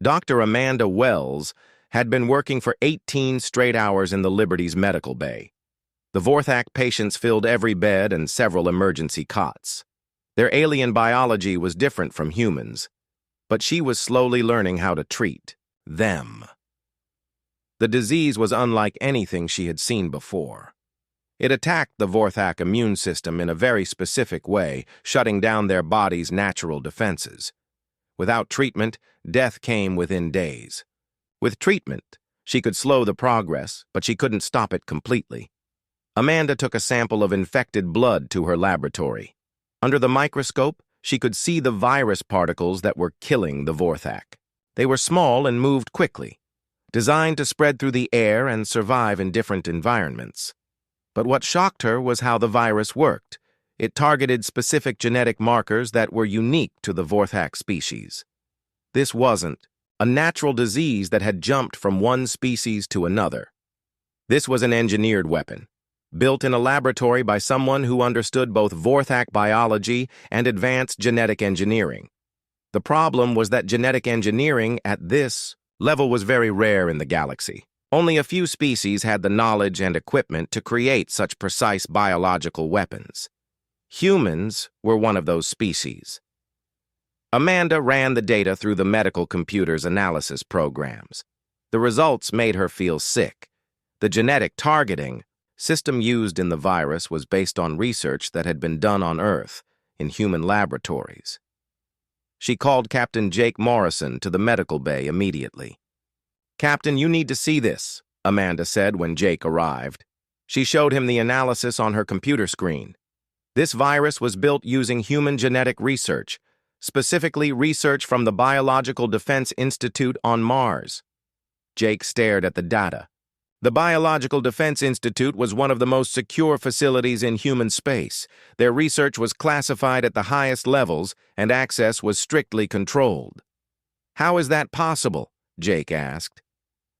Dr. Amanda Wells had been working for 18 straight hours in the Liberty's medical bay. The Vorthak patients filled every bed and several emergency cots. Their alien biology was different from humans, but she was slowly learning how to treat them. The disease was unlike anything she had seen before. It attacked the Vorthak immune system in a very specific way, shutting down their body's natural defenses. Without treatment, death came within days. With treatment, she could slow the progress, but she couldn't stop it completely. Amanda took a sample of infected blood to her laboratory. Under the microscope, she could see the virus particles that were killing the Vorthak. They were small and moved quickly, designed to spread through the air and survive in different environments. But what shocked her was how the virus worked. It targeted specific genetic markers that were unique to the Vorthak species. This wasn't a natural disease that had jumped from one species to another. This was an engineered weapon, built in a laboratory by someone who understood both Vorthak biology and advanced genetic engineering. The problem was that genetic engineering at this level was very rare in the galaxy. Only a few species had the knowledge and equipment to create such precise biological weapons. Humans were one of those species. Amanda ran the data through the medical computer's analysis programs. The results made her feel sick. The genetic targeting system used in the virus was based on research that had been done on Earth in human laboratories. She called Captain Jake Morrison to the medical bay immediately. "Captain, you need to see this," Amanda said when Jake arrived. She showed him the analysis on her computer screen. This virus was built using human genetic research, specifically research from the Biological Defense Institute on Mars. Jake stared at the data. The Biological Defense Institute was one of the most secure facilities in human space. Their research was classified at the highest levels, and access was strictly controlled. "How is that possible?" Jake asked.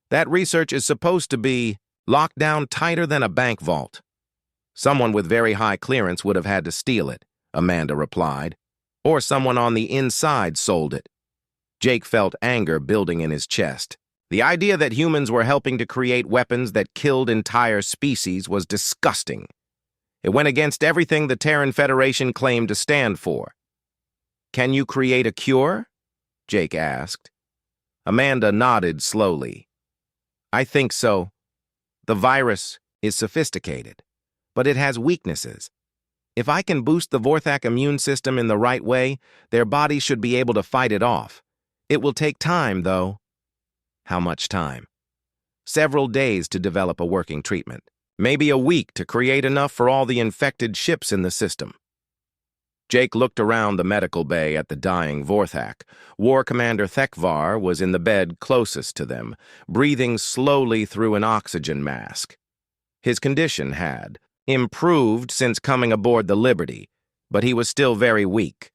"That research is supposed to be locked down tighter than a bank vault." "Someone with very high clearance would have had to steal it," Amanda replied. "Or someone on the inside sold it." Jake felt anger building in his chest. The idea that humans were helping to create weapons that killed entire species was disgusting. It went against everything the Terran Federation claimed to stand for. "Can you create a cure?" Jake asked. Amanda nodded slowly. "I think so. The virus is sophisticated, but it has weaknesses. If I can boost the Vorthak immune system in the right way, their bodies should be able to fight it off. It will take time, though." "How much time?" "Several days to develop a working treatment. Maybe a week to create enough for all the infected ships in the system." Jake looked around the medical bay at the dying Vorthak. War Commander Thekvar was in the bed closest to them, breathing slowly through an oxygen mask. His condition had improved since coming aboard the Liberty, but he was still very weak.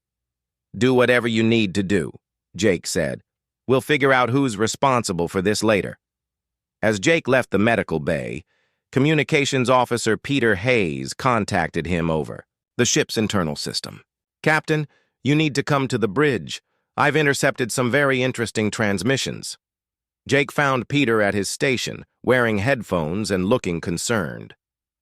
"Do whatever you need to do," Jake said. "We'll figure out who's responsible for this later." As Jake left the medical bay, Communications Officer Peter Hayes contacted him over the ship's internal system. "Captain, you need to come to the bridge. I've intercepted some very interesting transmissions." Jake found Peter at his station, wearing headphones and looking concerned.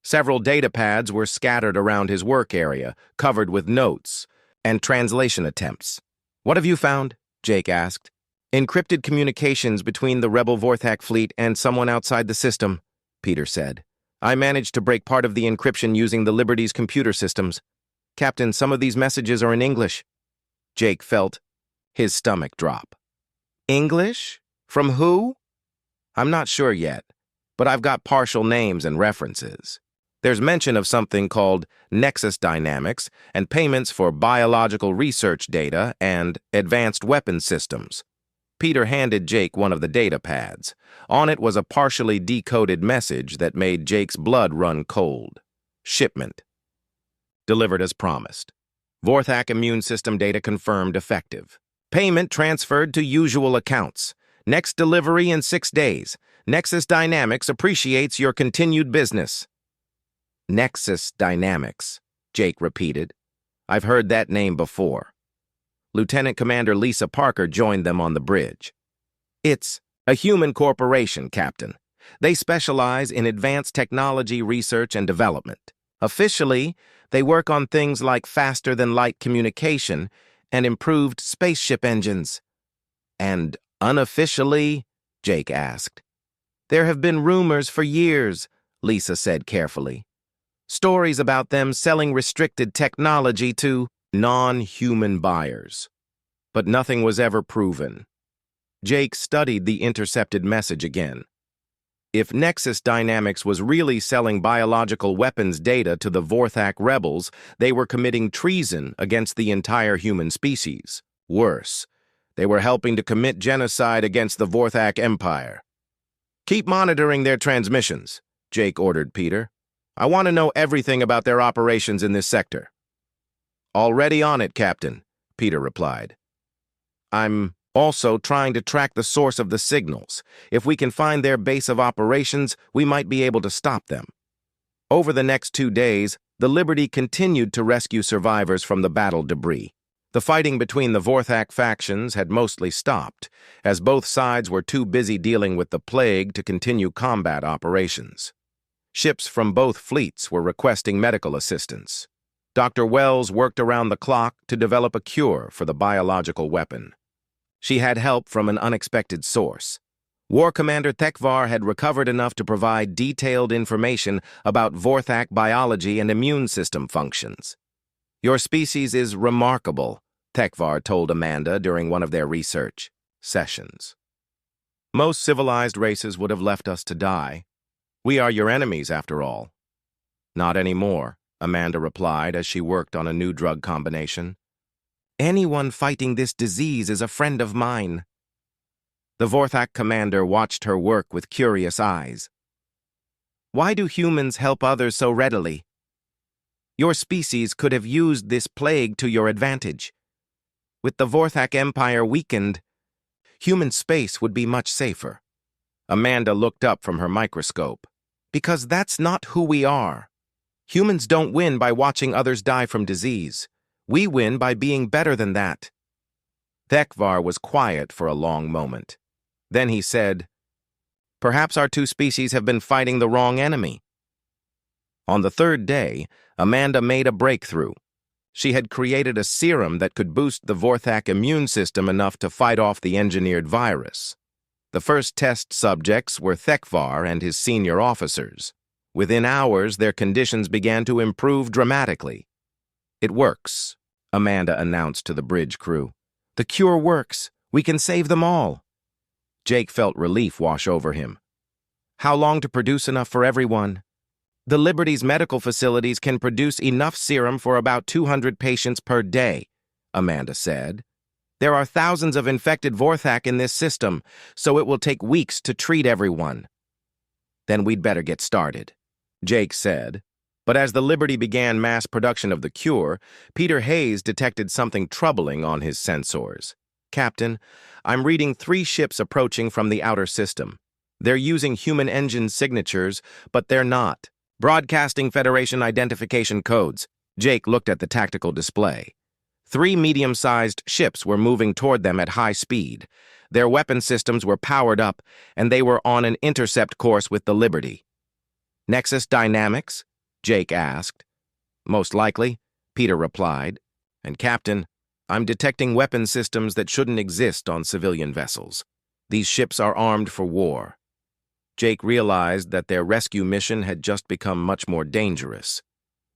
Several data pads were scattered around his work area, covered with notes and translation attempts. "What have you found?" Jake asked. "Encrypted communications between the rebel Vorthak fleet and someone outside the system," Peter said. "I managed to break part of the encryption using the Liberty's computer systems. Captain, some of these messages are in English." Jake felt his stomach drop. "English? From who?" "I'm not sure yet, but I've got partial names and references. There's mention of something called Nexus Dynamics and payments for biological research data and advanced weapon systems." Peter handed Jake one of the data pads. On it was a partially decoded message that made Jake's blood run cold. "Shipment. Delivered as promised. Vorthak immune system data confirmed effective. Payment transferred to usual accounts. Next delivery in 6 days. Nexus Dynamics appreciates your continued business." "Nexus Dynamics," Jake repeated. "I've heard that name before." Lieutenant Commander Lisa Parker joined them on the bridge. It's a human corporation, Captain. They specialize in advanced technology research and development. Officially, they work on things like faster-than-light communication and improved spaceship engines. And unofficially? Jake asked. There have been rumors for years, Lisa said carefully. Stories about them selling restricted technology to non-human buyers. But nothing was ever proven. Jake studied the intercepted message again. If Nexus Dynamics was really selling biological weapons data to the Vorthak rebels, they were committing treason against the entire human species. Worse, they were helping to commit genocide against the Vorthak Empire. Keep monitoring their transmissions, Jake ordered Peter. I want to know everything about their operations in this sector. Already on it, Captain, Peter replied. I'm also trying to track the source of the signals. If we can find their base of operations, we might be able to stop them. Over the next 2 days, the Liberty continued to rescue survivors from the battle debris. The fighting between the Vorthak factions had mostly stopped, as both sides were too busy dealing with the plague to continue combat operations. Ships from both fleets were requesting medical assistance. Dr. Wells worked around the clock to develop a cure for the biological weapon. She had help from an unexpected source. War Commander Thekvar had recovered enough to provide detailed information about Vorthak biology and immune system functions. Your species is remarkable, Thekvar told Amanda during one of their research sessions. Most civilized races would have left us to die. We are your enemies, after all. Not anymore, Amanda replied as she worked on a new drug combination. Anyone fighting this disease is a friend of mine. The Vorthak commander watched her work with curious eyes. Why do humans help others so readily? Your species could have used this plague to your advantage. With the Vorthak Empire weakened, human space would be much safer. Amanda looked up from her microscope. Because that's not who we are. Humans don't win by watching others die from disease. We win by being better than that. Thekvar was quiet for a long moment. Then he said, Perhaps our two species have been fighting the wrong enemy. On the 3rd day, Amanda made a breakthrough. She had created a serum that could boost the Vorthak immune system enough to fight off the engineered virus. The first test subjects were Thekvar and his senior officers. Within hours, their conditions began to improve dramatically. It works, Amanda announced to the bridge crew. The cure works. We can save them all. Jake felt relief wash over him. How long to produce enough for everyone? The Liberty's medical facilities can produce enough serum for about 200 patients per day, Amanda said. There are thousands of infected Vorthak in this system, so it will take weeks to treat everyone. Then we'd better get started, Jake said. But as the Liberty began mass production of the cure, Peter Hayes detected something troubling on his sensors. Captain, I'm reading 3 ships approaching from the outer system. They're using human engine signatures, but they're not. Broadcasting Federation identification codes. Jake looked at the tactical display. 3 medium-sized ships were moving toward them at high speed. Their weapon systems were powered up, and they were on an intercept course with the Liberty. Nexus Dynamics? Jake asked. Most likely, Peter replied. And Captain, I'm detecting weapon systems that shouldn't exist on civilian vessels. These ships are armed for war. Jake realized that their rescue mission had just become much more dangerous.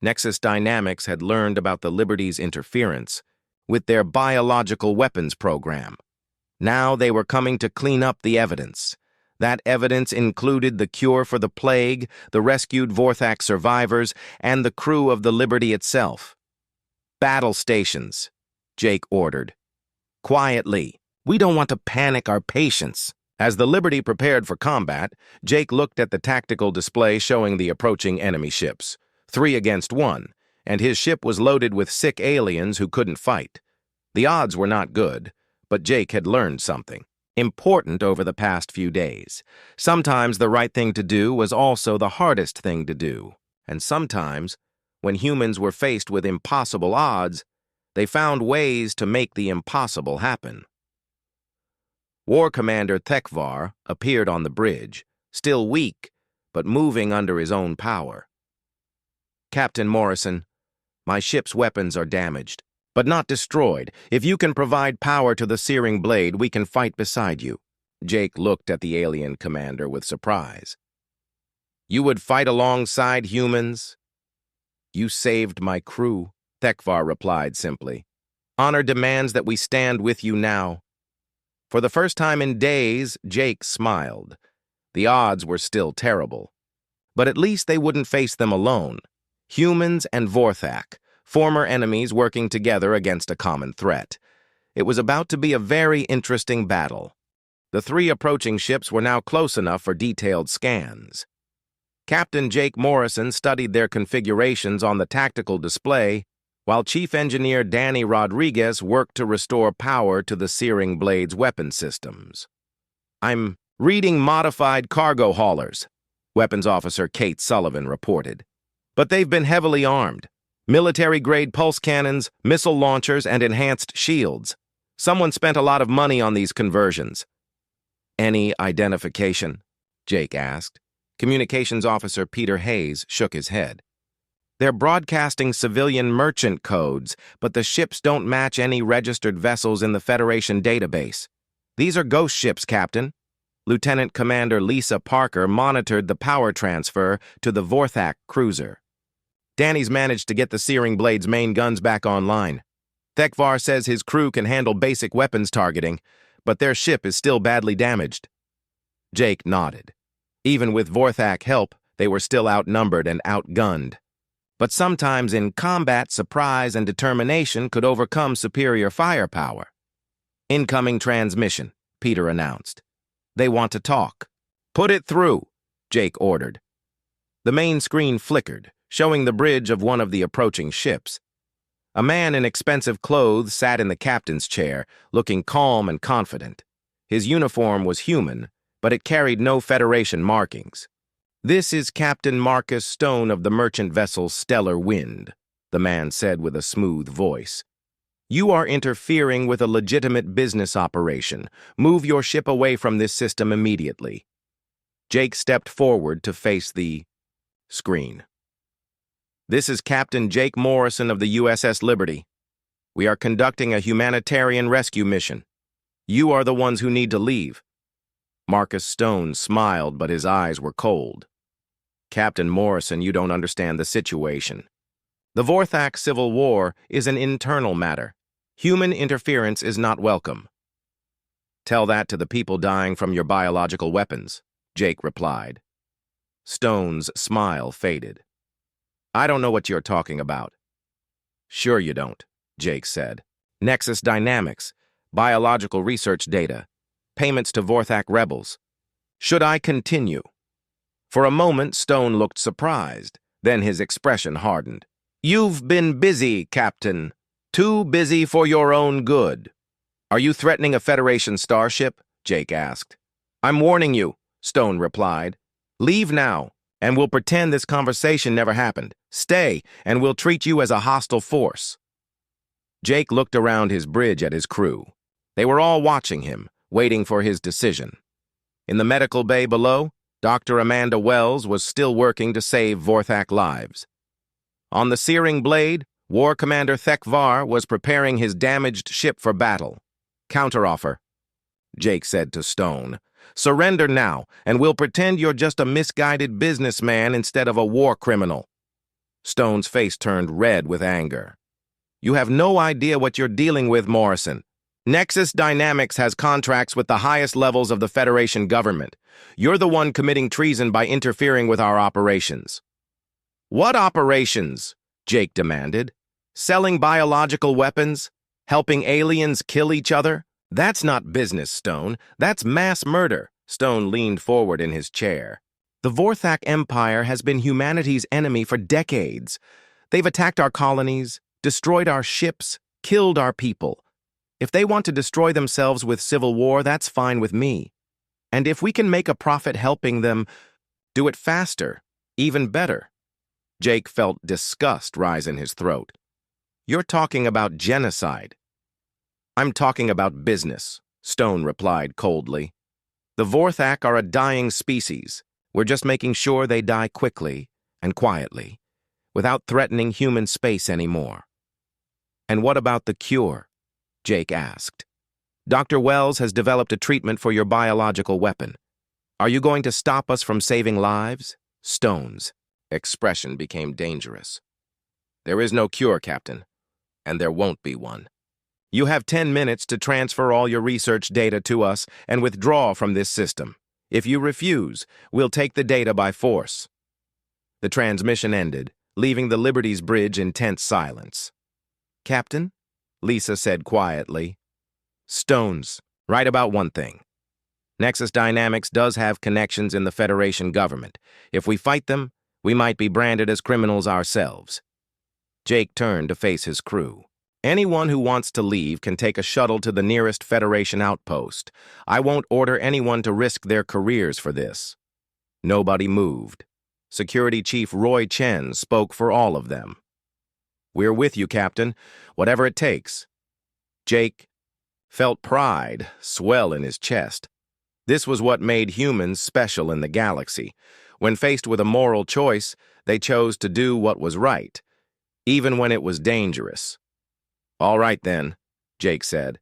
Nexus Dynamics had learned about the Liberty's interference with their biological weapons program. Now they were coming to clean up the evidence. That evidence included the cure for the plague, the rescued Vorthak survivors, and the crew of the Liberty itself. Battle stations, Jake ordered. Quietly. We don't want to panic our patients. As the Liberty prepared for combat, Jake looked at the tactical display showing the approaching enemy ships. 3 against 1, and his ship was loaded with sick aliens who couldn't fight. The odds were not good, but Jake had learned something important over the past few days. Sometimes the right thing to do was also the hardest thing to do, and sometimes, when humans were faced with impossible odds, they found ways to make the impossible happen. War Commander Thekvar appeared on the bridge, still weak, but moving under his own power. "Captain Morrison, my ship's weapons are damaged, but not destroyed. If you can provide power to the searing blade, we can fight beside you." Jake looked at the alien commander with surprise. "You would fight alongside humans?" "You saved my crew," Thekvar replied simply. "Honor demands that we stand with you now." For the first time in days, Jake smiled. The odds were still terrible. But at least they wouldn't face them alone. Humans and Vorthak, former enemies working together against a common threat. It was about to be a very interesting battle. The three approaching ships were now close enough for detailed scans. Captain Jake Morrison studied their configurations on the tactical display, while Chief Engineer Danny Rodriguez worked to restore power to the Searing Blade's weapon systems. "I'm reading modified cargo haulers," Weapons Officer Kate Sullivan reported. "But they've been heavily armed. Military-grade pulse cannons, missile launchers, and enhanced shields. Someone spent a lot of money on these conversions." "Any identification?" Jake asked. Communications Officer Peter Hayes shook his head. "They're broadcasting civilian merchant codes, but the ships don't match any registered vessels in the Federation database. These are ghost ships, Captain." Lieutenant Commander Lisa Parker monitored the power transfer to the Vorthak cruiser. "Danny's managed to get the Searing Blade's main guns back online. Thekvar says his crew can handle basic weapons targeting, but their ship is still badly damaged." Jake nodded. Even with Vorthak help, they were still outnumbered and outgunned. But sometimes in combat, surprise and determination could overcome superior firepower. "Incoming transmission," Peter announced. "They want to talk." "Put it through," Jake ordered. The main screen flickered, showing the bridge of one of the approaching ships. A man in expensive clothes sat in the captain's chair, looking calm and confident. His uniform was human, but it carried no Federation markings. "This is Captain Marcus Stone of the merchant vessel Stellar Wind," the man said with a smooth voice. "You are interfering with a legitimate business operation. Move your ship away from this system immediately." Jake stepped forward to face the screen. "This is Captain Jake Morrison of the USS Liberty. We are conducting a humanitarian rescue mission. You are the ones who need to leave." Marcus Stone smiled, but his eyes were cold. "Captain Morrison, you don't understand the situation. The Vorthak Civil War is an internal matter. Human interference is not welcome." "Tell that to the people dying from your biological weapons," Jake replied. Stone's smile faded. "I don't know what you're talking about." "Sure you don't," Jake said. "Nexus dynamics, biological research data, payments to Vorthak rebels. Should I continue?" For a moment, Stone looked surprised. Then his expression hardened. "You've been busy, Captain. Too busy for your own good." "Are you threatening a Federation starship?" Jake asked. "I'm warning you," Stone replied. "Leave now, and we'll pretend this conversation never happened. Stay, and we'll treat you as a hostile force." Jake looked around his bridge at his crew. They were all watching him, waiting for his decision. In the medical bay below, Dr. Amanda Wells was still working to save Vorthak lives. On the Searing Blade, War Commander Thekvar was preparing his damaged ship for battle. "Counteroffer," Jake said to Stone. "Surrender now, and we'll pretend you're just a misguided businessman instead of a war criminal." Stone's face turned red with anger. "You have no idea what you're dealing with, Morrison. Nexus Dynamics has contracts with the highest levels of the Federation government. You're the one committing treason by interfering with our operations." "What operations?" Jake demanded. "Selling biological weapons? Helping aliens kill each other? That's not business, Stone. That's mass murder." Stone leaned forward in his chair. "The Vorthak Empire has been humanity's enemy for decades. They've attacked our colonies, destroyed our ships, killed our people. If they want to destroy themselves with civil war, that's fine with me. And if we can make a profit helping them, do it faster, even better." Jake felt disgust rise in his throat. "You're talking about genocide." "I'm talking about business," Stone replied coldly. "The Vorthak are a dying species. We're just making sure they die quickly and quietly, without threatening human space anymore." "And what about the cure?" Jake asked. "Dr. Wells has developed a treatment for your biological weapon. Are you going to stop us from saving lives?" Stone's expression became dangerous. "There is no cure, Captain, and there won't be one. You have 10 minutes to transfer all your research data to us and withdraw from this system. If you refuse, we'll take the data by force." The transmission ended, leaving the Liberty's bridge in tense silence. "Captain," Lisa said quietly, "Stone's right about one thing. Nexus Dynamics does have connections in the Federation government. If we fight them, we might be branded as criminals ourselves." Jake turned to face his crew. "Anyone who wants to leave can take a shuttle to the nearest Federation outpost. I won't order anyone to risk their careers for this." Nobody moved. Security Chief Roy Chen spoke for all of them. "We're with you, Captain, whatever it takes." Jake felt pride swell in his chest. This was what made humans special in the galaxy. When faced with a moral choice, they chose to do what was right, even when it was dangerous. "All right then," Jake said.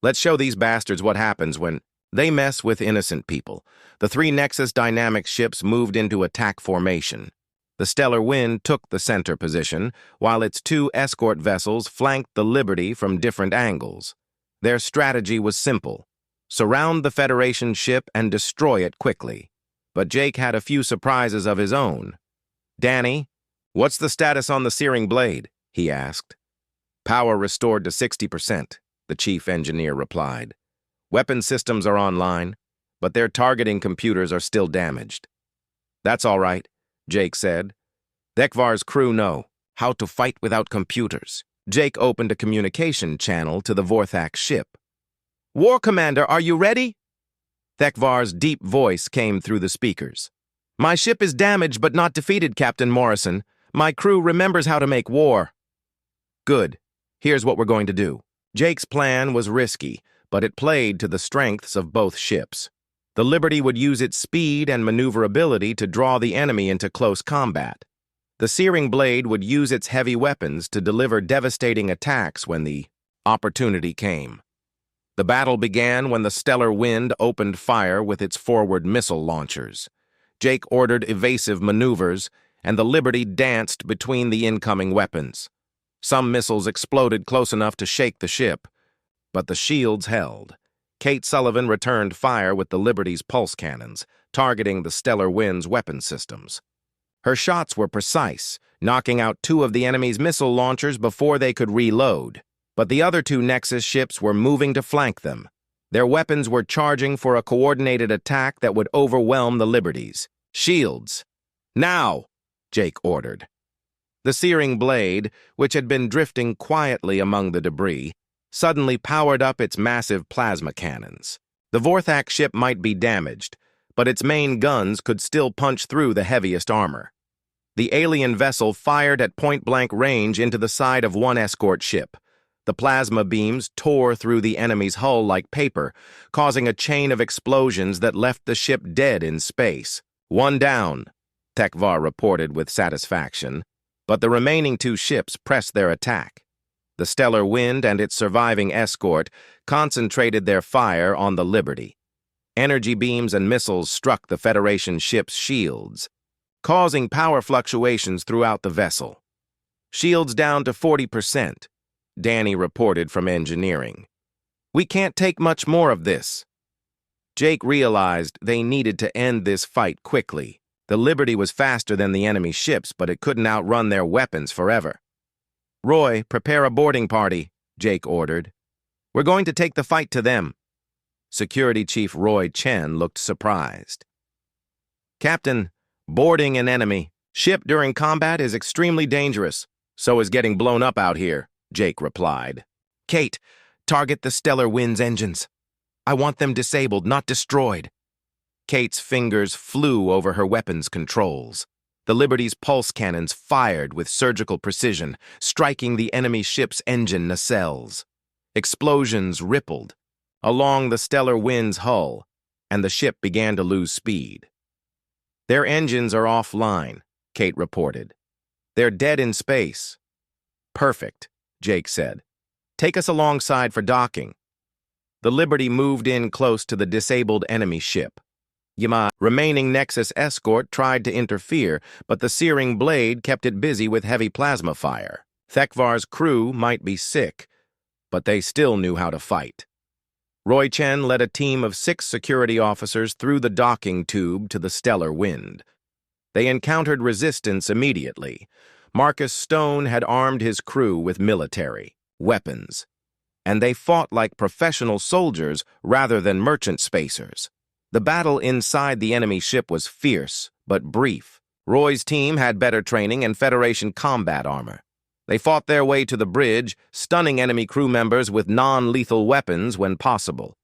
"Let's show these bastards what happens when they mess with innocent people." The 3 Nexus Dynamics ships moved into attack formation. The Stellar Wind took the center position, while its 2 escort vessels flanked the Liberty from different angles. Their strategy was simple: surround the Federation ship and destroy it quickly. But Jake had a few surprises of his own. "Danny, what's the status on the Searing Blade?" he asked. "Power restored to 60%, the chief engineer replied. "Weapon systems are online, but their targeting computers are still damaged." "That's all right," Jake said. "Thekvar's crew know how to fight without computers." Jake opened a communication channel to the Vorthak ship. "War Commander, are you ready?" Thekvar's deep voice came through the speakers. "My ship is damaged but not defeated, Captain Morrison. My crew remembers how to make war." "Good. Here's what we're going to do." Jake's plan was risky, but it played to the strengths of both ships. The Liberty would use its speed and maneuverability to draw the enemy into close combat. The Searing Blade would use its heavy weapons to deliver devastating attacks when the opportunity came. The battle began when the Stellar Wind opened fire with its forward missile launchers. Jake ordered evasive maneuvers, and the Liberty danced between the incoming weapons. Some missiles exploded close enough to shake the ship, but the shields held. Kate Sullivan returned fire with the Liberty's pulse cannons, targeting the Stellar Wind's weapon systems. Her shots were precise, knocking out 2 of the enemy's missile launchers before they could reload. But the other 2 Nexus ships were moving to flank them. Their weapons were charging for a coordinated attack that would overwhelm the Liberties. "Shields! Now!" Jake ordered. The Searing Blade, which had been drifting quietly among the debris, suddenly powered up its massive plasma cannons. The Vorthak ship might be damaged, but its main guns could still punch through the heaviest armor. The alien vessel fired at point-blank range into the side of one escort ship. The plasma beams tore through the enemy's hull like paper, causing a chain of explosions that left the ship dead in space. "One down," Thekvar reported with satisfaction, but the remaining 2 ships pressed their attack. The Stellar Wind and its surviving escort concentrated their fire on the Liberty. Energy beams and missiles struck the Federation ship's shields, causing power fluctuations throughout the vessel. "Shields down to 40%, Danny reported from engineering. "We can't take much more of this." Jake realized they needed to end this fight quickly. The Liberty was faster than the enemy ships, but it couldn't outrun their weapons forever. "Roy, prepare a boarding party," Jake ordered. "We're going to take the fight to them." Security Chief Roy Chen looked surprised. "Captain, boarding an enemy ship during combat is extremely dangerous. So is getting blown up out here," Jake replied. "Kate, target the Stellar Wind's engines. I want them disabled, not destroyed." Kate's fingers flew over her weapons controls. The Liberty's pulse cannons fired with surgical precision, striking the enemy ship's engine nacelles. Explosions rippled. along the stellar wind's hull, and the ship began to lose speed. "Their engines are offline," Kate reported. "They're dead in space." "Perfect," Jake said. "Take us alongside for docking." The Liberty moved in close to the disabled enemy ship. Yama's remaining Nexus escort tried to interfere, but the searing blade kept it busy with heavy plasma fire. Thekvar's crew might be sick, but they still knew how to fight. Roy Chen led a team of 6 security officers through the docking tube to the stellar wind. They encountered resistance immediately. Marcus Stone had armed his crew with military weapons, and they fought like professional soldiers rather than merchant spacers. The battle inside the enemy ship was fierce, but brief. Roy's team had better training and Federation combat armor. They fought their way to the bridge, stunning enemy crew members with non-lethal weapons when possible.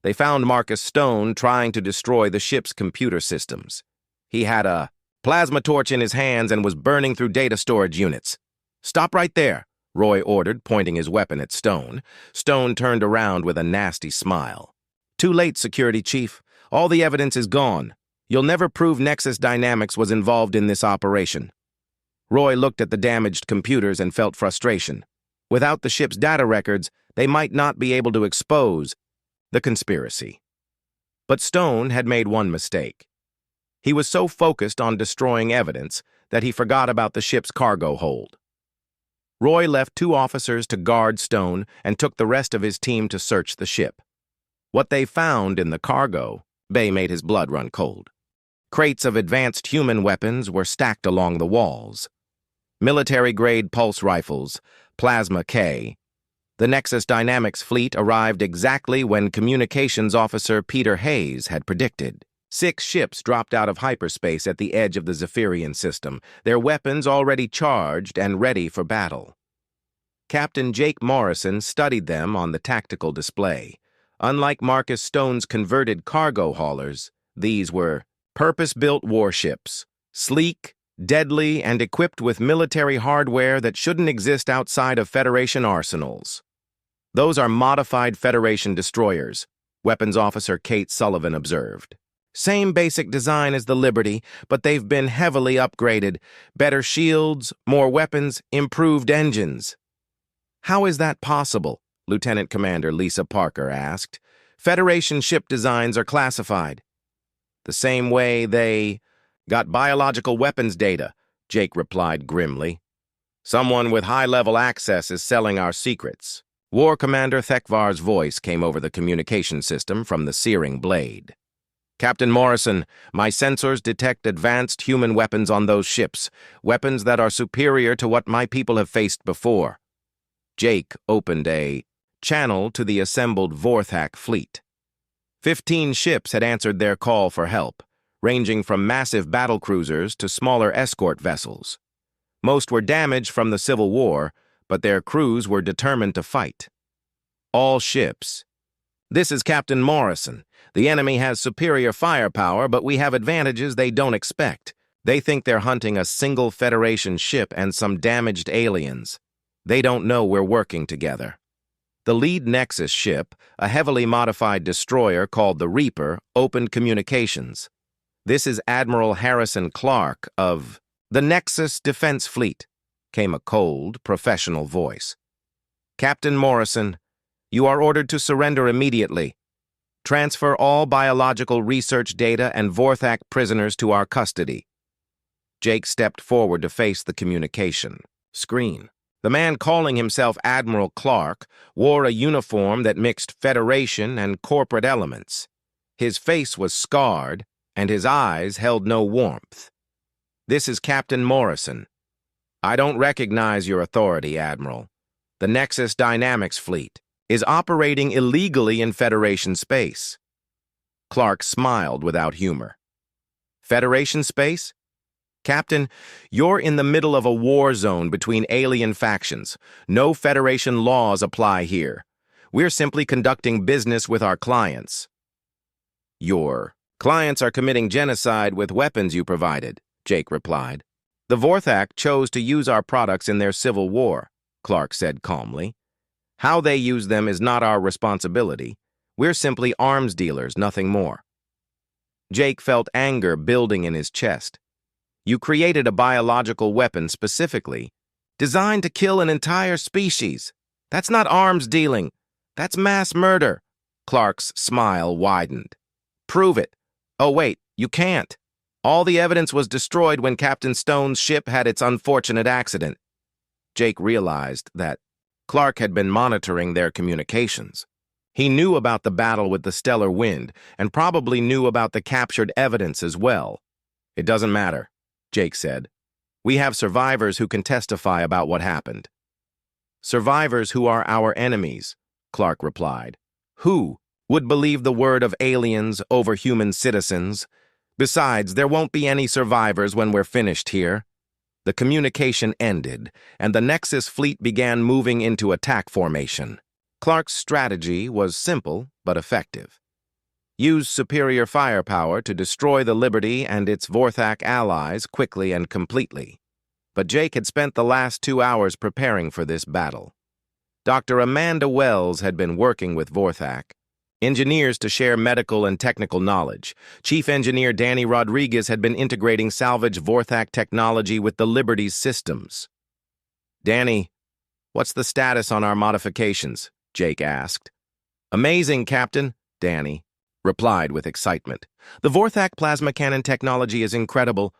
They found Marcus Stone trying to destroy the ship's computer systems. He had a plasma torch in his hands and was burning through data storage units. "Stop right there," Roy ordered, pointing his weapon at Stone. Stone turned around with a nasty smile. "Too late, Security Chief. All the evidence is gone. You'll never prove Nexus Dynamics was involved in this operation." Roy looked at the damaged computers and felt frustration. Without the ship's data records, they might not be able to expose the conspiracy. But Stone had made one mistake. He was so focused on destroying evidence that he forgot about the ship's cargo hold. Roy left 2 officers to guard Stone and took the rest of his team to search the ship. What they found in the cargo bay made his blood run cold. Crates of advanced human weapons were stacked along the walls. Military-grade pulse rifles, Plasma K. The Nexus Dynamics fleet arrived exactly when Communications Officer Peter Hayes had predicted. 6 ships dropped out of hyperspace at the edge of the Zephyrian system, their weapons already charged and ready for battle. Captain Jake Morrison studied them on the tactical display. Unlike Marcus Stone's converted cargo haulers, these were purpose-built warships, sleek, deadly, and equipped with military hardware that shouldn't exist outside of Federation arsenals. "Those are modified Federation destroyers," Weapons Officer Kate Sullivan observed. "Same basic design as the Liberty, but they've been heavily upgraded. Better shields, more weapons, improved engines." "How is that possible?" Lieutenant Commander Lisa Parker asked. "Federation ship designs are classified." "The same way they got biological weapons data," Jake replied grimly. "Someone with high-level access is selling our secrets." War Commander Thekvar's voice came over the communication system from the searing blade. "Captain Morrison, my sensors detect advanced human weapons on those ships, weapons that are superior to what my people have faced before." Jake opened a channel to the assembled Vorthak fleet. 15 ships had answered their call for help, ranging from massive battlecruisers to smaller escort vessels. Most were damaged from the Civil War, but their crews were determined to fight. All ships. "This is Captain Morrison. The enemy has superior firepower, but we have advantages they don't expect. They think they're hunting a single Federation ship and some damaged aliens. They don't know we're working together." The lead Nexus ship, a heavily modified destroyer called the Reaper, opened communications. "This is Admiral Harrison Clark of the Nexus Defense Fleet," came a cold, professional voice. "Captain Morrison, you are ordered to surrender immediately. Transfer all biological research data and Vorthak prisoners to our custody." Jake stepped forward to face the communication screen. The man calling himself Admiral Clark wore a uniform that mixed Federation and corporate elements. His face was scarred, and his eyes held no warmth. "This is Captain Morrison. I don't recognize your authority, Admiral. The Nexus Dynamics fleet is operating illegally in Federation space." Clark smiled without humor. "Federation space? Captain, you're in the middle of a war zone between alien factions. No Federation laws apply here. We're simply conducting business with our clients." "Your clients are committing genocide with weapons you provided," Jake replied. "The Vorthak chose to use our products in their civil war," Clark said calmly. "How they use them is not our responsibility. We're simply arms dealers, nothing more. Jake felt anger building in his chest. You created a biological weapon specifically designed to kill an entire species. That's not arms dealing. That's mass murder. Clark's smile widened. Prove it. Oh, wait, you can't. All the evidence was destroyed when Captain Stone's ship had its unfortunate accident. Jake realized that Clark had been monitoring their communications. He knew about the battle with the stellar wind and probably knew about the captured evidence as well. It doesn't matter, Jake said. We have survivors who can testify about what happened. Survivors who are our enemies, Clark replied. Who would believe the word of aliens over human citizens? Besides, there won't be any survivors when we're finished here. The communication ended, and the Nexus fleet began moving into attack formation. Clark's strategy was simple but effective. Use superior firepower to destroy the Liberty and its Vorthak allies quickly and completely. But Jake had spent the last 2 hours preparing for this battle. Dr. Amanda Wells had been working with Vorthak, engineers to share medical and technical knowledge. Chief Engineer Danny Rodriguez had been integrating salvage Vorthak technology with the Liberty's systems. Danny, what's the status on our modifications? Jake asked. Amazing, Captain, Danny replied with excitement. The Vorthak plasma cannon technology is incredible.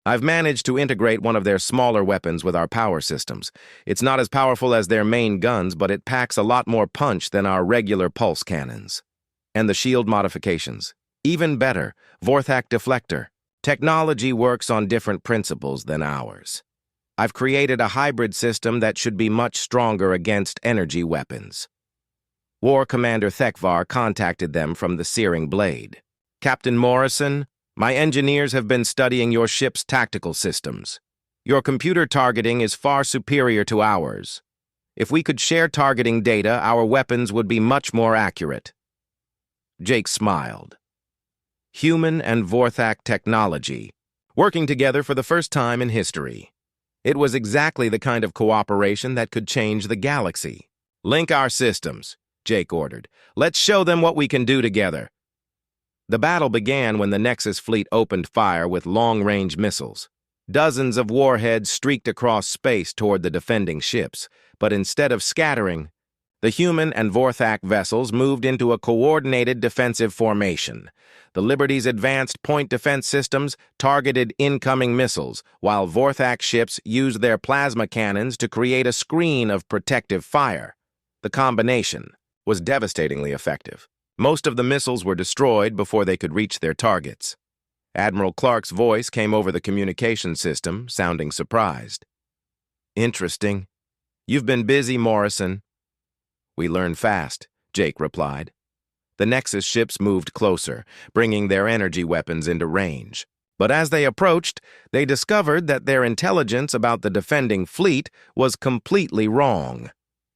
I've managed to integrate one of their smaller weapons with our power systems. It's not as powerful as their main guns, but it packs a lot more punch than our regular pulse cannons. And the shield modifications. Even better, Vorthak deflector. Technology works on different principles than ours. I've created a hybrid system that should be much stronger against energy weapons. War Commander Thekvar contacted them from the Searing Blade. Captain Morrison, my engineers have been studying your ship's tactical systems. Your computer targeting is far superior to ours. If we could share targeting data, our weapons would be much more accurate. Jake smiled. Human and Vorthak technology, working together for the first time in history. It was exactly the kind of cooperation that could change the galaxy. Link our systems, Jake ordered. Let's show them what we can do together. The battle began when the Nexus fleet opened fire with long-range missiles. Dozens of warheads streaked across space toward the defending ships, but instead of scattering, the human and Vorthak vessels moved into a coordinated defensive formation. The Liberty's advanced point defense systems targeted incoming missiles, while Vorthak ships used their plasma cannons to create a screen of protective fire. The combination was devastatingly effective. Most of the missiles were destroyed before they could reach their targets. Admiral Clark's voice came over the communication system, sounding surprised. Interesting. You've been busy, Morrison. We learn fast, Jake replied. The Nexus ships moved closer, bringing their energy weapons into range. But as they approached, they discovered that their intelligence about the defending fleet was completely wrong.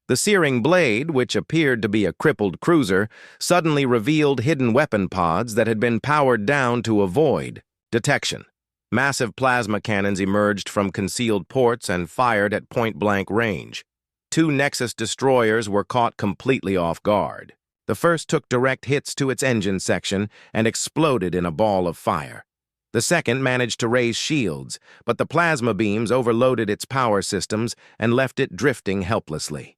The Searing Blade, which appeared to be a crippled cruiser, suddenly revealed hidden weapon pods that had been powered down to avoid detection. Massive plasma cannons emerged from concealed ports and fired at point-blank range. 2 Nexus destroyers were caught completely off guard. The first took direct hits to its engine section and exploded in a ball of fire. The second managed to raise shields, but the plasma beams overloaded its power systems and left it drifting helplessly.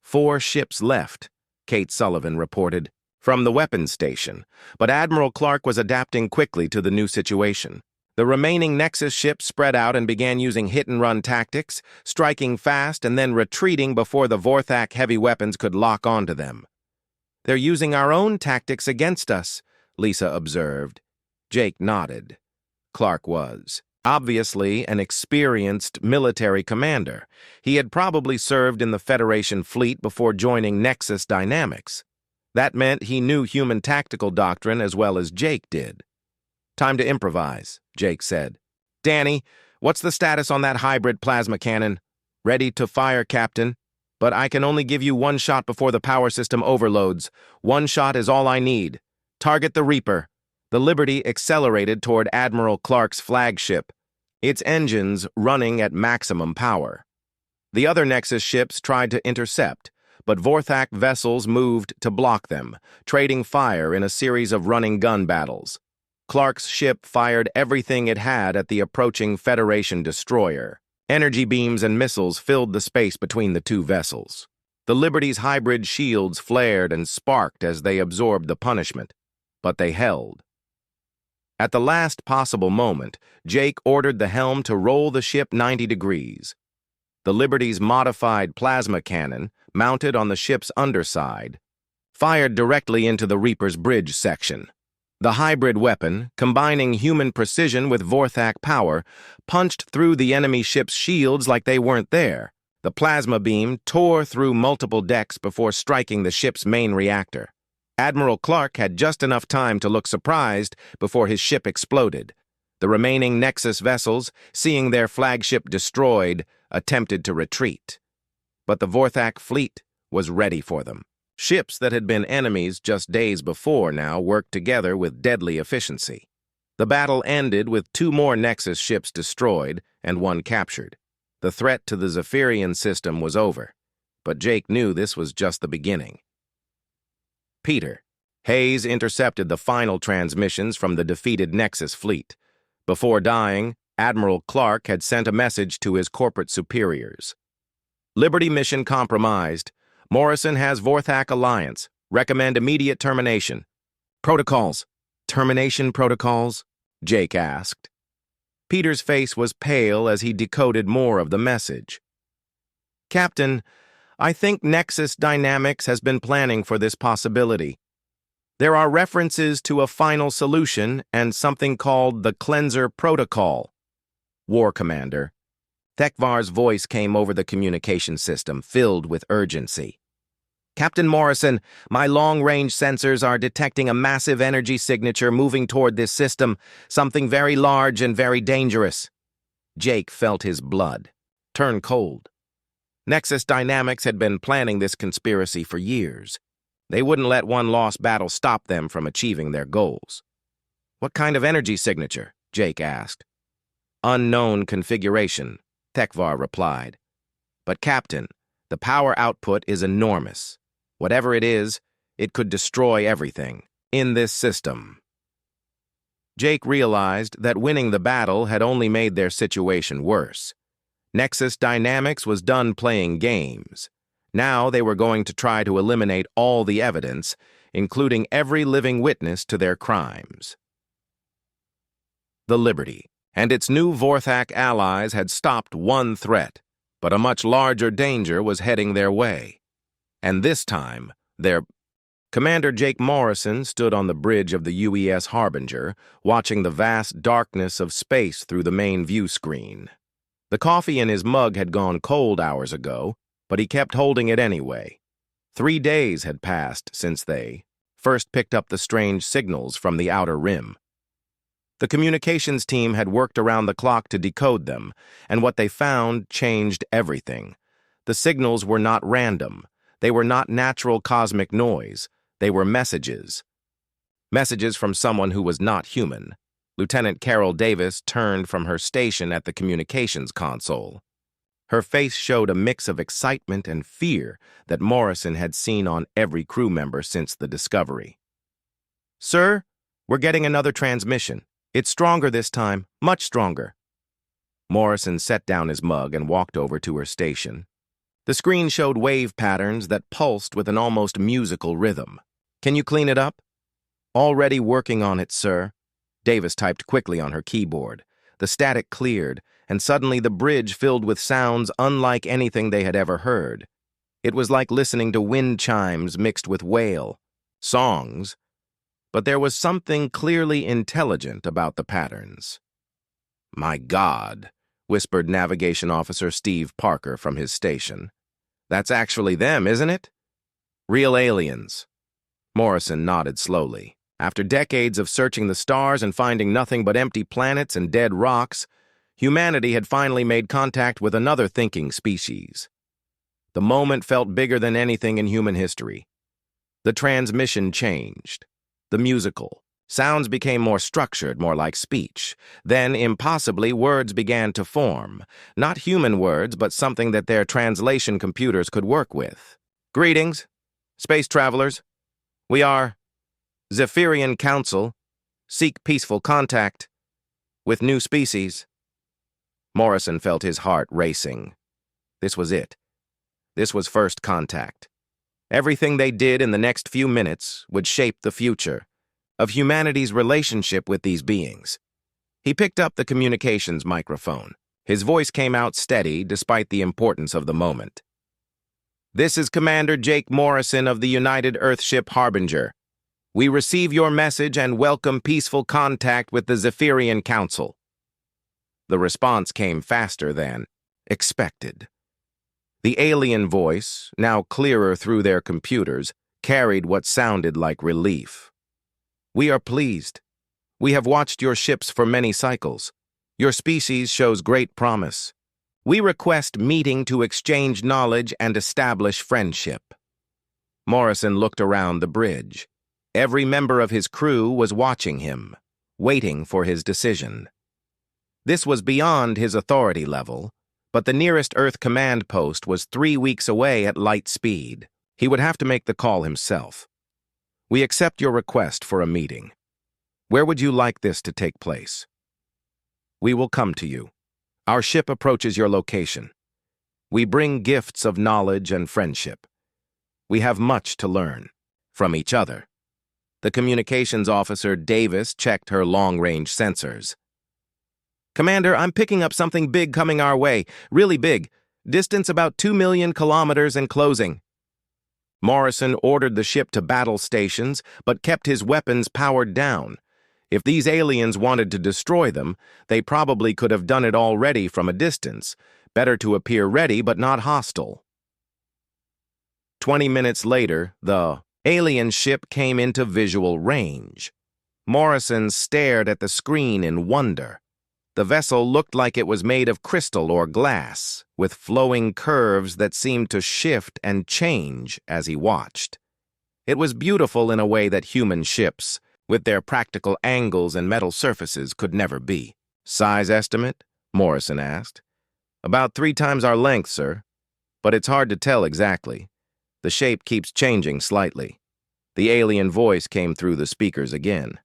4 ships left, Kate Sullivan reported, from the weapons station, but Admiral Clark was adapting quickly to the new situation. The remaining Nexus ships spread out and began using hit-and-run tactics, striking fast and then retreating before the Vorthak heavy weapons could lock onto them. They're using our own tactics against us, Lisa observed. Jake nodded. Clark was obviously an experienced military commander. He had probably served in the Federation fleet before joining Nexus Dynamics. That meant he knew human tactical doctrine as well as Jake did. Time to improvise, Jake said. Danny, what's the status on that hybrid plasma cannon? Ready to fire, Captain. But I can only give you 1 shot before the power system overloads. 1 shot is all I need. Target the Reaper. The Liberty accelerated toward Admiral Clark's flagship, its engines running at maximum power. The other Nexus ships tried to intercept, but Vorthak vessels moved to block them, trading fire in a series of running gun battles. Clark's ship fired everything it had at the approaching Federation destroyer. Energy beams and missiles filled the space between the two vessels. The Liberty's hybrid shields flared and sparked as they absorbed the punishment, but they held. At the last possible moment, Jake ordered the helm to roll the ship 90 degrees. The Liberty's modified plasma cannon, mounted on the ship's underside, fired directly into the Reaper's bridge section. The hybrid weapon, combining human precision with Vorthak power, punched through the enemy ship's shields like they weren't there. The plasma beam tore through multiple decks before striking the ship's main reactor. Admiral Clark had just enough time to look surprised before his ship exploded. The remaining Nexus vessels, seeing their flagship destroyed, attempted to retreat. But the Vorthak fleet was ready for them. Ships that had been enemies just days before now worked together with deadly efficiency. The battle ended with 2 more Nexus ships destroyed and 1 captured. The threat to the Zephyrian system was over, but Jake knew this was just the beginning. Peter. Hayes intercepted the final transmissions from the defeated Nexus fleet. Before dying, Admiral Clark had sent a message to his corporate superiors. Liberty mission compromised. Morrison has Vorthak alliance. Recommend immediate termination. Protocols. Termination protocols? Jake asked. Peter's face was pale as he decoded more of the message. Captain, I think Nexus Dynamics has been planning for this possibility. There are references to a final solution and something called the Cleanser Protocol. War Commander. Thekvar's voice came over the communication system, filled with urgency. Captain Morrison, my long-range sensors are detecting a massive energy signature moving toward this system, something very large and very dangerous. Jake felt his blood turn cold. Nexus Dynamics had been planning this conspiracy for years. They wouldn't let one lost battle stop them from achieving their goals. What kind of energy signature? Jake asked. Unknown configuration, Thekvar replied. But Captain, the power output is enormous. Whatever it is, it could destroy everything in this system. Jake realized that winning the battle had only made their situation worse. Nexus Dynamics was done playing games. Now they were going to try to eliminate all the evidence, including every living witness to their crimes. The Liberty and its new Vorthak allies had stopped one threat, but a much larger danger was heading their way. And this time, Commander Jake Morrison stood on the bridge of the UES Harbinger, watching the vast darkness of space through the main view screen. The coffee in his mug had gone cold hours ago, but he kept holding it anyway. 3 days had passed since they first picked up the strange signals from the outer rim. The communications team had worked around the clock to decode them, and what they found changed everything. The signals were not random. They were not natural cosmic noise. They were messages. Messages from someone who was not human. Lieutenant Carol Davis turned from her station at the communications console. Her face showed a mix of excitement and fear that Morrison had seen on every crew member since the discovery. Sir, we're getting another transmission. It's stronger this time, much stronger. Morrison set down his mug and walked over to her station. The screen showed wave patterns that pulsed with an almost musical rhythm. Can you clean it up? Already working on it, sir. Davis typed quickly on her keyboard. The static cleared, and suddenly the bridge filled with sounds unlike anything they had ever heard. It was like listening to wind chimes mixed with wail. Songs. But there was something clearly intelligent about the patterns. My God, whispered Navigation Officer Steve Parker from his station. That's actually them, isn't it? Real aliens. Morrison nodded slowly. After decades of searching the stars and finding nothing but empty planets and dead rocks, humanity had finally made contact with another thinking species. The moment felt bigger than anything in human history. The transmission changed. The musical. Sounds became more structured, more like speech. Then, impossibly, words began to form. Not human words, but something that their translation computers could work with. Greetings, space travelers. We are Zephyrian Council, seek peaceful contact with new species. Morrison felt his heart racing. This was it. This was first contact. Everything they did in the next few minutes would shape the future of humanity's relationship with these beings. He picked up the communications microphone. His voice came out steady despite the importance of the moment. This is Commander Jake Morrison of the United Earthship Harbinger. We receive your message and welcome peaceful contact with the Zephyrian Council. The response came faster than expected. The alien voice, now clearer through their computers, carried what sounded like relief. We are pleased. We have watched your ships for many cycles. Your species shows great promise. We request meeting to exchange knowledge and establish friendship. Morrison looked around the bridge. Every member of his crew was watching him, waiting for his decision. This was beyond his authority level, but the nearest Earth command post was 3 weeks away at light speed. He would have to make the call himself. We accept your request for a meeting. Where would you like this to take place? We will come to you. Our ship approaches your location. We bring gifts of knowledge and friendship. We have much to learn from each other. The communications officer, Davis, checked her long-range sensors. Commander, I'm picking up something big coming our way. Really big. Distance about 2 million kilometers and closing. Morrison ordered the ship to battle stations, but kept his weapons powered down. If these aliens wanted to destroy them, they probably could have done it already from a distance. Better to appear ready but not hostile. 20 minutes later, the alien ship came into visual range. Morrison stared at the screen in wonder. The vessel looked like it was made of crystal or glass, with flowing curves that seemed to shift and change as he watched. It was beautiful in a way that human ships, with their practical angles and metal surfaces, could never be. Size estimate? Morrison asked. About 3 times our length, sir. But it's hard to tell exactly. The shape keeps changing slightly. The alien voice came through the speakers again.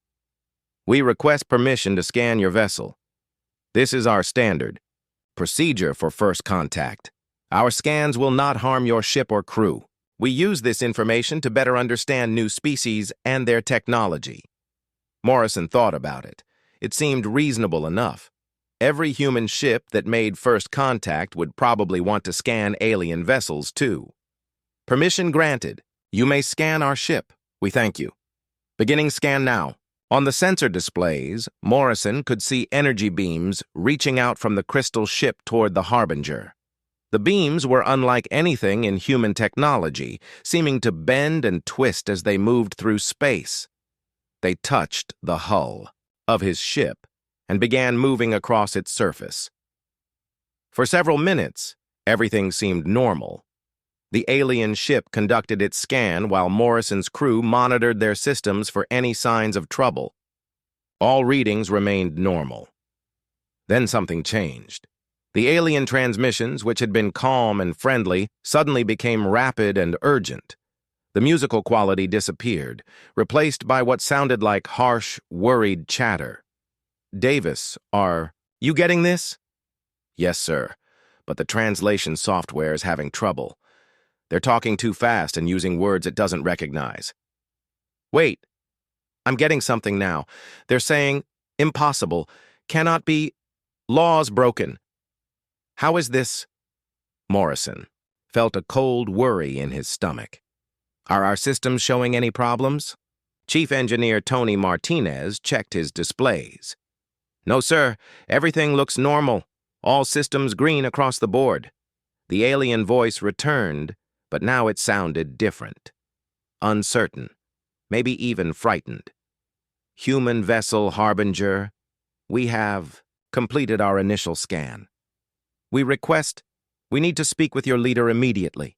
We request permission to scan your vessel. This is our standard procedure for first contact. Our scans will not harm your ship or crew. We use this information to better understand new species and their technology. Morrison thought about it. It seemed reasonable enough. Every human ship that made first contact would probably want to scan alien vessels, too. Permission granted. You may scan our ship. We thank you. Beginning scan now. On the sensor displays, Morrison could see energy beams reaching out from the crystal ship toward the Harbinger. The beams were unlike anything in human technology, seeming to bend and twist as they moved through space. They touched the hull of his ship and began moving across its surface. For several minutes, everything seemed normal. The alien ship conducted its scan while Morrison's crew monitored their systems for any signs of trouble. All readings remained normal. Then something changed. The alien transmissions, which had been calm and friendly, suddenly became rapid and urgent. The musical quality disappeared, replaced by what sounded like harsh, worried chatter. Davis, are you getting this? Yes, sir, but the translation software is having trouble. They're talking too fast and using words it doesn't recognize. Wait, I'm getting something now. They're saying, impossible, cannot be, laws broken. How is this? Morrison felt a cold worry in his stomach. Are our systems showing any problems? Chief Engineer Tony Martinez checked his displays. No, sir, everything looks normal. All systems green across the board. The alien voice returned, but now it sounded different. Uncertain, maybe even frightened. Human vessel Harbinger, we have completed our initial scan. We need to speak with your leader immediately.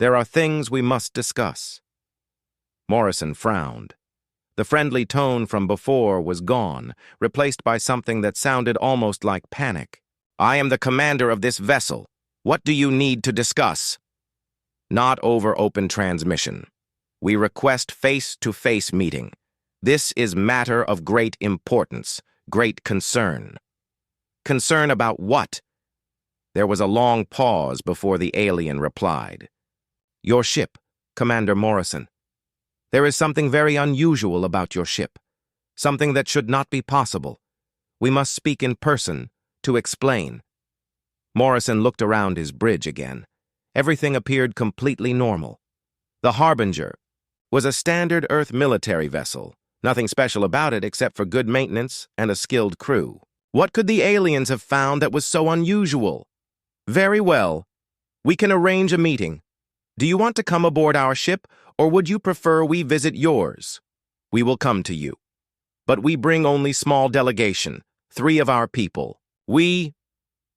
There are things we must discuss. Morrison frowned. The friendly tone from before was gone, replaced by something that sounded almost like panic. I am the commander of this vessel. What do you need to discuss? not over open transmission. We request face-to-face meeting. This is matter of great importance, great concern. Concern about what? There was a long pause before the alien replied. Your ship, Commander Morrison. There is something very unusual about your ship. Something that should not be possible. We must speak in person to explain. Morrison looked around his bridge again. Everything appeared completely normal. The Harbinger was a standard Earth military vessel. Nothing special about it except for good maintenance and a skilled crew. What could the aliens have found that was so unusual? Very well. We can arrange a meeting. Do you want to come aboard our ship, or would you prefer we visit yours? We will come to you. But we bring only small delegation, 3 of our people. We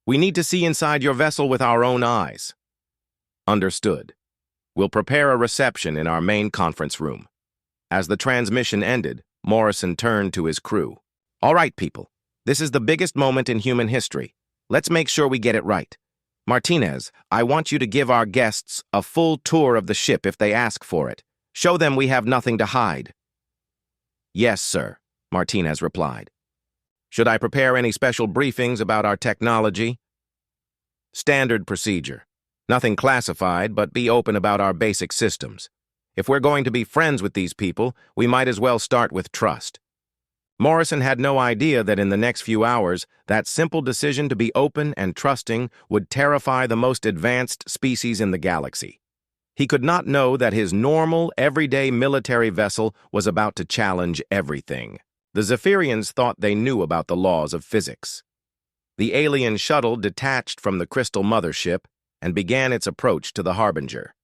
need to see inside your vessel with our own eyes. Understood. We'll prepare a reception in our main conference room. As the transmission ended, Morrison turned to his crew. All right, people. This is the biggest moment in human history. Let's make sure we get it right. Martinez, I want you to give our guests a full tour of the ship if they ask for it. Show them we have nothing to hide. Yes, sir, Martinez replied. Should I prepare any special briefings about our technology? Standard procedure. Nothing classified, but be open about our basic systems. If we're going to be friends with these people, we might as well start with trust. Morrison had no idea that in the next few hours, that simple decision to be open and trusting would terrify the most advanced species in the galaxy. He could not know that his normal, everyday military vessel was about to challenge everything. The Zephyrians thought they knew about the laws of physics. The alien shuttle detached from the crystal mothership and began its approach to the Harbinger.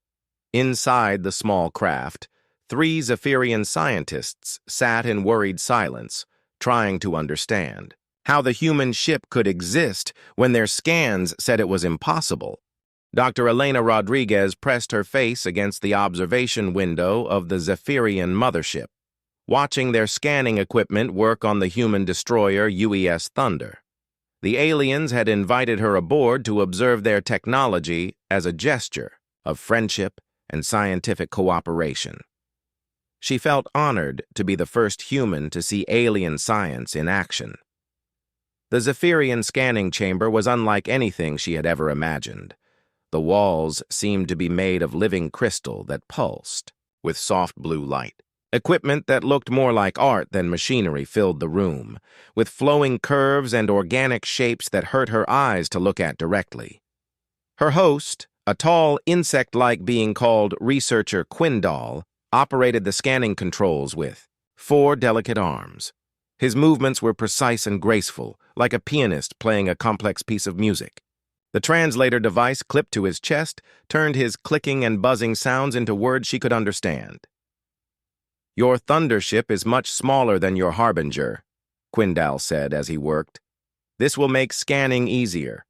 Inside the small craft, 3 Zephyrian scientists sat in worried silence, trying to understand how the human ship could exist when their scans said it was impossible. Dr. Elena Rodriguez pressed her face against the observation window of the Zephyrian mothership, watching their scanning equipment work on the human destroyer UES Thunder. The aliens had invited her aboard to observe their technology as a gesture of friendship and scientific cooperation. She felt honored to be the first human to see alien science in action. The Zephyrian scanning chamber was unlike anything she had ever imagined. The walls seemed to be made of living crystal that pulsed with soft blue light. Equipment that looked more like art than machinery filled the room, with flowing curves and organic shapes that hurt her eyes to look at directly. Her host, a tall insect-like being called Researcher Quindal, operated the scanning controls with 4 delicate arms. His movements were precise and graceful, like a pianist playing a complex piece of music. The translator device clipped to his chest turned his clicking and buzzing sounds into words she could understand. Your Thundership is much smaller than your Harbinger, Quindal said as he worked. This will make scanning easier.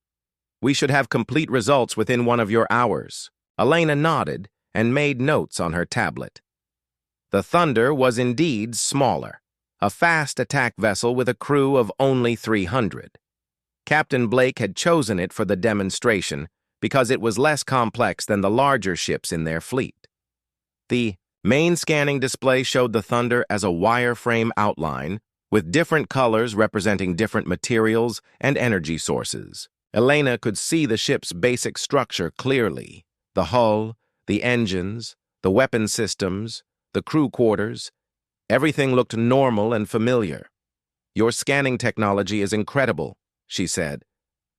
We should have complete results within 1 of your hours. Elena nodded and made notes on her tablet. The Thunder was indeed smaller, a fast attack vessel with a crew of only 300. Captain Blake had chosen it for the demonstration because it was less complex than the larger ships in their fleet. The main scanning display showed the Thunder as a wireframe outline with different colors representing different materials and energy sources. Elena could see the ship's basic structure clearly: the hull, the engines, the weapon systems, the crew quarters. Everything looked normal and familiar. Your scanning technology is incredible, she said.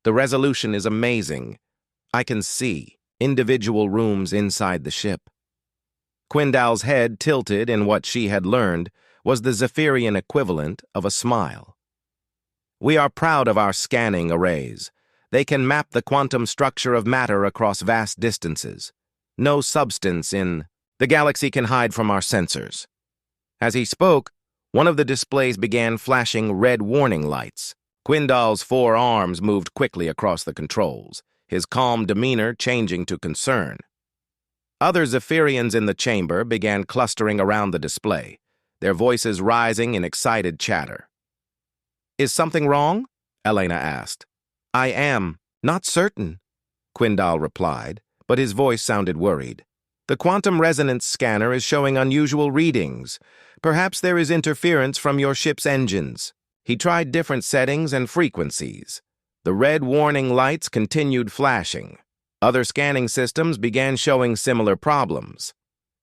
The resolution is amazing. I can see individual rooms inside the ship. Quindal's head tilted in what she had learned was the Zephyrian equivalent of a smile. We are proud of our scanning arrays. They can map the quantum structure of matter across vast distances. No substance in the galaxy can hide from our sensors. As he spoke, one of the displays began flashing red warning lights. Quindal's 4 arms moved quickly across the controls, his calm demeanor changing to concern. Other Zephyrians in the chamber began clustering around the display, their voices rising in excited chatter. Is something wrong? Elena asked. I am not certain, Quindal replied, but his voice sounded worried. The quantum resonance scanner is showing unusual readings. Perhaps there is interference from your ship's engines. He tried different settings and frequencies. The red warning lights continued flashing. Other scanning systems began showing similar problems.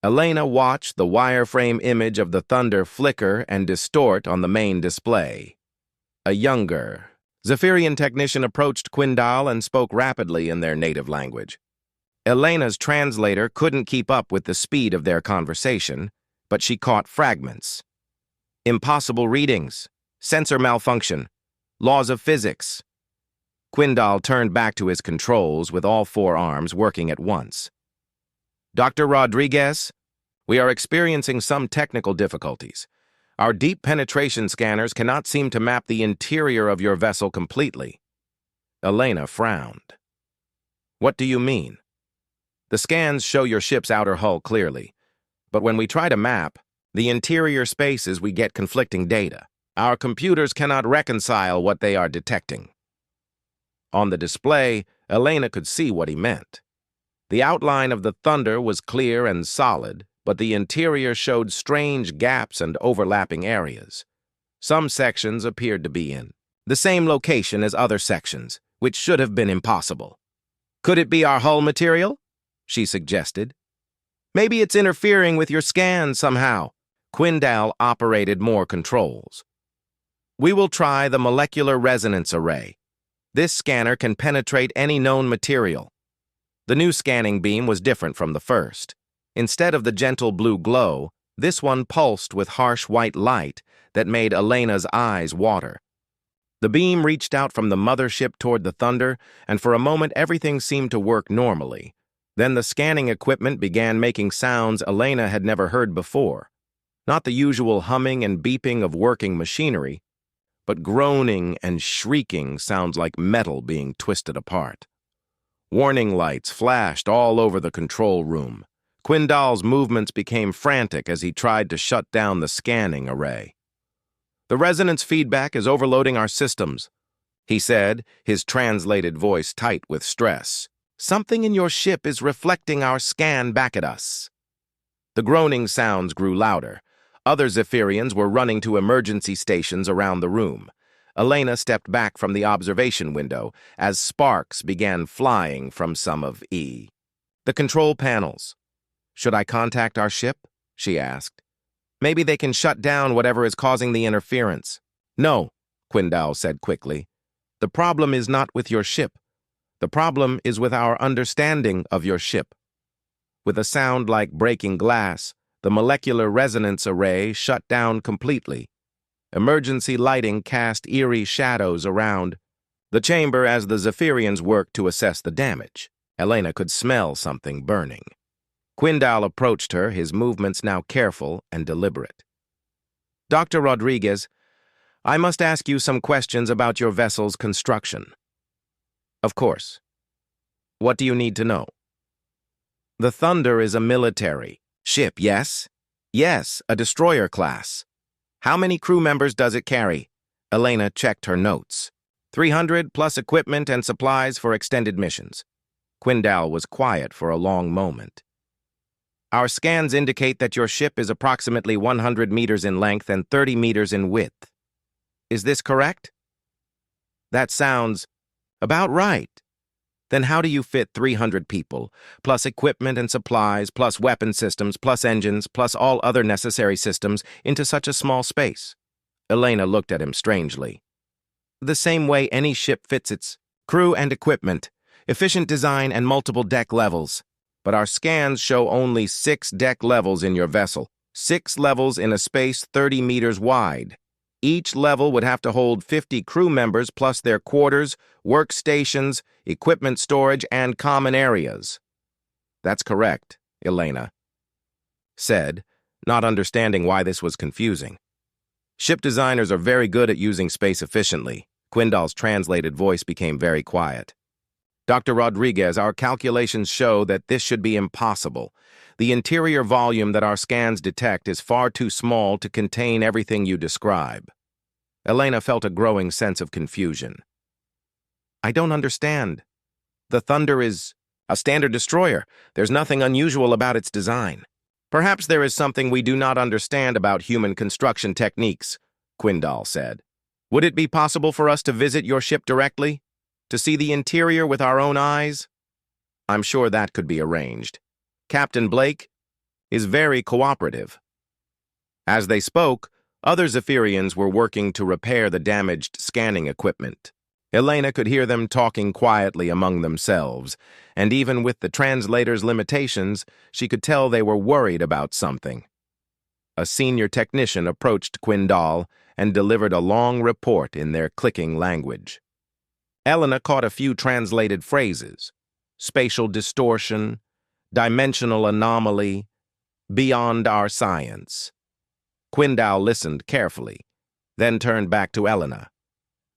Elena watched the wireframe image of the Thunder flicker and distort on the main display. A younger, Zephyrian technician approached Quindal and spoke rapidly in their native language. Elena's translator couldn't keep up with the speed of their conversation, but she caught fragments. Impossible readings, sensor malfunction, laws of physics. Quindal turned back to his controls with all four arms working at once. Dr. Rodriguez, we are experiencing some technical difficulties. Our deep penetration scanners cannot seem to map the interior of your vessel completely. Elena frowned. What do you mean? The scans show your ship's outer hull clearly, but when we try to map the interior spaces, we get conflicting data. Our computers cannot reconcile what they are detecting. On the display, Elena could see what he meant. The outline of the Thunder was clear and solid, but the interior showed strange gaps and overlapping areas. Some sections appeared to be in the same location as other sections, which should have been impossible. Could it be our hull material? She suggested. Maybe it's interfering with your scan somehow. Quindal operated more controls. We will try the molecular resonance array. This scanner can penetrate any known material. The new scanning beam was different from the first. Instead of the gentle blue glow, this one pulsed with harsh white light that made Elena's eyes water. The beam reached out from the mothership toward the Thunder, and for a moment everything seemed to work normally. Then the scanning equipment began making sounds Elena had never heard before. Not the usual humming and beeping of working machinery, but groaning and shrieking sounds like metal being twisted apart. Warning lights flashed all over the control room. Quindal's movements became frantic as he tried to shut down the scanning array. The resonance feedback is overloading our systems, he said, his translated voice tight with stress. Something in your ship is reflecting our scan back at us. The groaning sounds grew louder. Other Zephyrians were running to emergency stations around the room. Elena stepped back from the observation window as sparks began flying from some of the control panels. Should I contact our ship? She asked. Maybe they can shut down whatever is causing the interference. No, Quindal said quickly. The problem is not with your ship. The problem is with our understanding of your ship. With a sound like breaking glass, the molecular resonance array shut down completely. Emergency lighting cast eerie shadows around the chamber as the Zephyrians worked to assess the damage. Elena could smell something burning. Quindal approached her, his movements now careful and deliberate. Dr. Rodriguez, I must ask you some questions about your vessel's construction. Of course. What do you need to know? The Thunder is a military ship, yes? Yes, a destroyer class. How many crew members does it carry? Elena checked her notes. 300 plus equipment and supplies for extended missions. Quindal was quiet for a long moment. Our scans indicate that your ship is approximately 100 meters in length and 30 meters in width. Is this correct? That sounds about right. Then how do you fit 300 people, plus equipment and supplies, plus weapon systems, plus engines, plus all other necessary systems, into such a small space? Elena looked at him strangely. The same way any ship fits its crew and equipment, efficient design and multiple deck levels. But our scans show only 6 deck levels in your vessel, 6 levels in a space 30 meters wide. Each level would have to hold 50 crew members plus their quarters, workstations, equipment storage, and common areas. That's correct, Elena said, not understanding why this was confusing. Ship designers are very good at using space efficiently. Quindal's translated voice became very quiet. Dr. Rodriguez, our calculations show that this should be impossible. The interior volume that our scans detect is far too small to contain everything you describe. Elena felt a growing sense of confusion. I don't understand. The Thunder is A standard destroyer. There's nothing unusual about its design. Perhaps there is something we do not understand about human construction techniques, Quindal said. Would it be possible for us to visit your ship directly? To see the interior with our own eyes? I'm sure that could be arranged. Captain Blake is very cooperative. As they spoke, other Zephyrians were working to repair the damaged scanning equipment. Elena could hear them talking quietly among themselves, and even with the translator's limitations, she could tell they were worried about something. A senior technician approached Quindal and delivered a long report in their clicking language. Elena caught a few translated phrases: spatial distortion, dimensional anomaly, beyond our science. Quindal listened carefully, then turned back to Elena.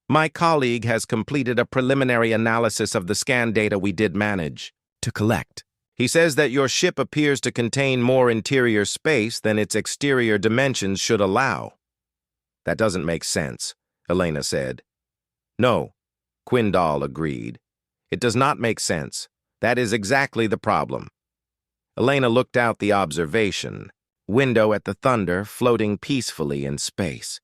My colleague has completed a preliminary analysis of the scan data we did manage to collect. He says that your ship appears to contain more interior space than its exterior dimensions should allow. That doesn't make sense, Elena said. No, Quindal agreed. It does not make sense. That is exactly the problem. Elena looked out the observation window at the Thunder floating peacefully in space.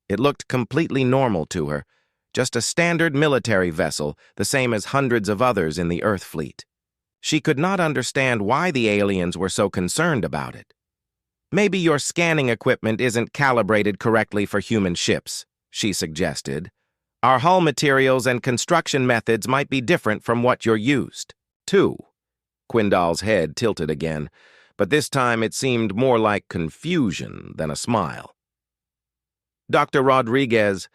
It looked completely normal to her, just a standard military vessel, the same as hundreds of others in the Earth fleet. She could not understand why the aliens were so concerned about it. Maybe your scanning equipment isn't calibrated correctly for human ships, she suggested. Our hull materials and construction methods might be different from what you're used to. Quindal's head tilted again, but this time it seemed more like confusion than a smile. Dr. Rodriguez,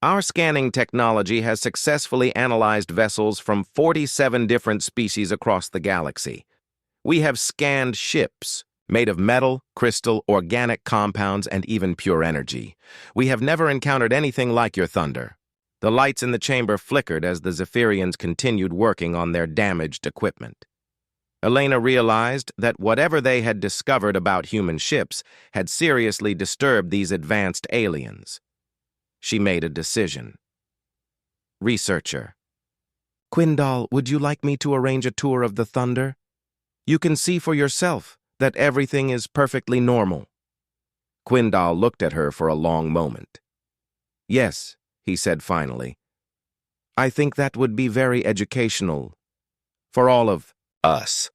our scanning technology has successfully analyzed vessels from 47 different species across the galaxy. We have scanned ships made of metal, crystal, organic compounds, and even pure energy. We have never encountered anything like your Thunder. The lights in the chamber flickered as the Zephyrians continued working on their damaged equipment. Elena realized that whatever they had discovered about human ships had seriously disturbed these advanced aliens. She made a decision. Researcher. Quindal, would you like me to arrange a tour of the Thunder? You can see for yourself that everything is perfectly normal. Quindal looked at her for a long moment. Yes, he said finally. I think that would be very educational for all of us.